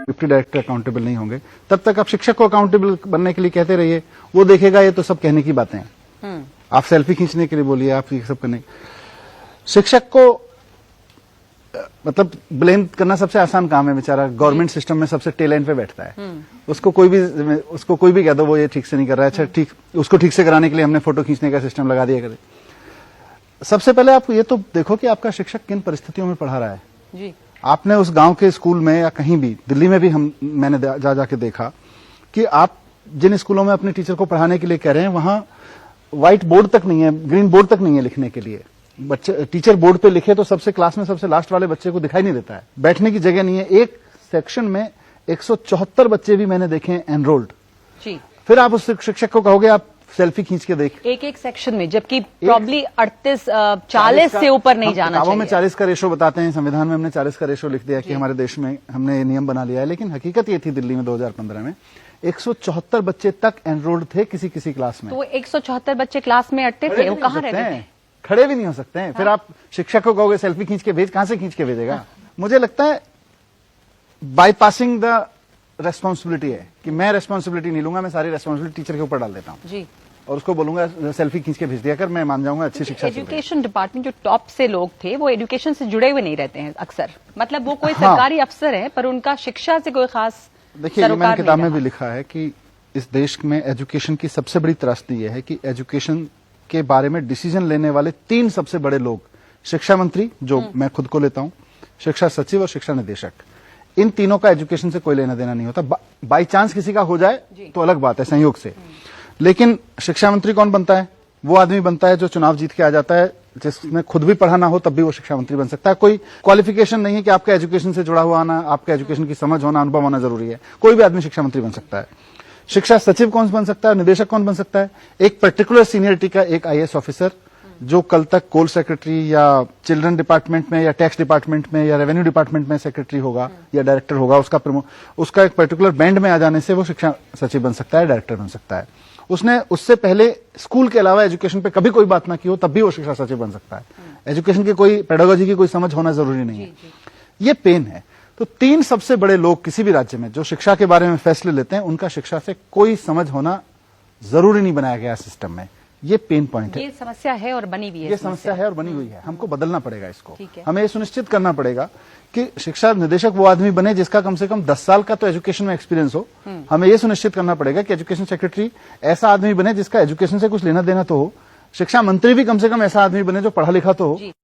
Deputy director accountable नहीं होंगे, तब तक आप शिक्षक को अकाउंटेबल बनने के लिए कहते रहिए, वो देखेगा ये तो सब कहने की बातें हैं। आप सेल्फी खींचने के लिए बोलिए, आप ये सब करने। शिक्षक को मतलब ब्लेम करना सबसे आसान काम है, बेचारा गवर्नमेंट सिस्टम में सबसे टेल एंड पे बैठता है। उसको कोई भी कह दो वो ये ठीक से नहीं कर रहा है, अच्छा ठीक, उसको ठीक से कराने के लिए हमने फोटो खींचने का सिस्टम लगा दिया करे। सबसे पहले आप ये तो देखो कि आपका शिक्षक किन परिस्थितियों में पढ़ा रहा है जी। आपने उस गांव के स्कूल में या कहीं भी, दिल्ली में भी मैंने जाके देखा कि आप जिन स्कूलों में अपने टीचर को पढ़ाने के लिए कह रहे हैं, वहां व्हाइट बोर्ड तक नहीं है, ग्रीन बोर्ड तक नहीं है लिखने के लिए। बच्चे टीचर बोर्ड पे लिखे तो सबसे क्लास में सबसे लास्ट वाले बच्चे को दिखाई नहीं देता है, बैठने की जगह नहीं है। एक सेक्शन में 174 बच्चे भी मैंने देखे एनरोल्ड जी। फिर आप उस शिक्षक को कहोगे आप सेल्फी खींच के देख, एक सेक्शन में, जबकि प्रॉब्ली 40 से ऊपर नहीं जाना चाहिए। में 40 का रेशो बताते हैं, संविधान में हमने 40 का रेशो लिख दिया कि हमारे देश में हमने ये नियम बना लिया है, लेकिन हकीकत ये थी दिल्ली में 2015 में 174 बच्चे तक एनरोल्ड थे किसी क्लास में। तो 174 बच्चे क्लास में अटते थे, वो कहाँ रहते थे? खड़े भी नहीं हो सकते हैं। फिर आप शिक्षक को कहोगे सेल्फी खींच के भेज, कहां से खींच के भेजेगा? मुझे लगता है बाईपासिंग द रेस्पॉन्सिबिलिटी है कि मैं रेस्पॉन्सिबिलिटी नहीं लूंगा, मैं सारी रेस्पॉन्सिबिलिटी टीचर के ऊपर डाल देता हूं जी, और उसको बोलूंगा सेल्फी खींच के भेज दिया कर, मैं मान जाऊंगा अच्छी शिक्षा। एजुकेशन डिपार्टमेंट जो टॉप से लोग थे वो एजुकेशन से जुड़े हुए नहीं रहते हैं अक्सर, मतलब वो कोई सरकारी अफसर है पर उनका शिक्षा से कोई खास। देखिए मैंने किताब में भी लिखा है कि इस देश में एजुकेशन की सबसे बड़ी त्रासदी यह है कि एजुकेशन के बारे में डिसीजन लेने वाले 3 सबसे बड़े लोग, शिक्षा मंत्री जो मैं खुद को लेता हूं, शिक्षा सचिव और शिक्षा निदेशक, इन तीनों का एजुकेशन से कोई लेना देना नहीं होता। बाई चांस किसी का हो जाए तो अलग बात है, संयोग से। लेकिन शिक्षा मंत्री कौन बनता है? वो आदमी बनता है जो चुनाव जीत के आ जाता है, जिसने खुद भी पढ़ा ना हो तब भी वो शिक्षा मंत्री बन सकता है। कोई क्वालिफिकेशन नहीं है कि आपका एजुकेशन से जुड़ा हुआ आना, आपका एजुकेशन की समझ होना, अनुभव होना जरूरी है। कोई भी आदमी शिक्षा मंत्री बन सकता है। शिक्षा सचिव कौन बन सकता है, निदेशक कौन बन सकता है? एक पर्टिकुलर सीनियरिटी का एक आईएएस ऑफिसर जो कल तक कोल सेक्रेटरी या चिल्ड्रन डिपार्टमेंट में या टैक्स डिपार्टमेंट में या रेवेन्यू डिपार्टमेंट में सेक्रेटरी होगा या डायरेक्टर होगा, उसका एक पर्टिकुलर बैंड में आ जाने से वो शिक्षा सचिव बन सकता है, डायरेक्टर बन सकता है। उसने उससे पहले स्कूल के अलावा एजुकेशन पे कभी कोई बात ना की हो तब भी वो शिक्षा सचिव बन सकता है। एजुकेशन की कोई पेडागोजी की कोई समझ होना जरूरी नहीं है। ये पेन है। तो 3 सबसे बड़े लोग किसी भी राज्य में जो शिक्षा के बारे में फैसले लेते हैं, उनका शिक्षा से कोई समझ होना जरूरी नहीं बनाया गया सिस्टम में। ये पेन पॉइंट है, ये समस्या है और बनी हुई है, ये समस्या है और बनी हुई है। हमको बदलना पड़ेगा इसको। हमें ये सुनिश्चित करना पड़ेगा कि शिक्षा निदेशक वो आदमी बने जिसका कम से कम 10 साल का तो एजुकेशन में एक्सपीरियंस हो। हमें ये सुनिश्चित करना पड़ेगा कि एजुकेशन सेक्रेटरी ऐसा आदमी बने जिसका एजुकेशन से कुछ लेना देना तो हो। शिक्षा मंत्री भी कम से कम ऐसा आदमी बने जो पढ़ा लिखा तो हो।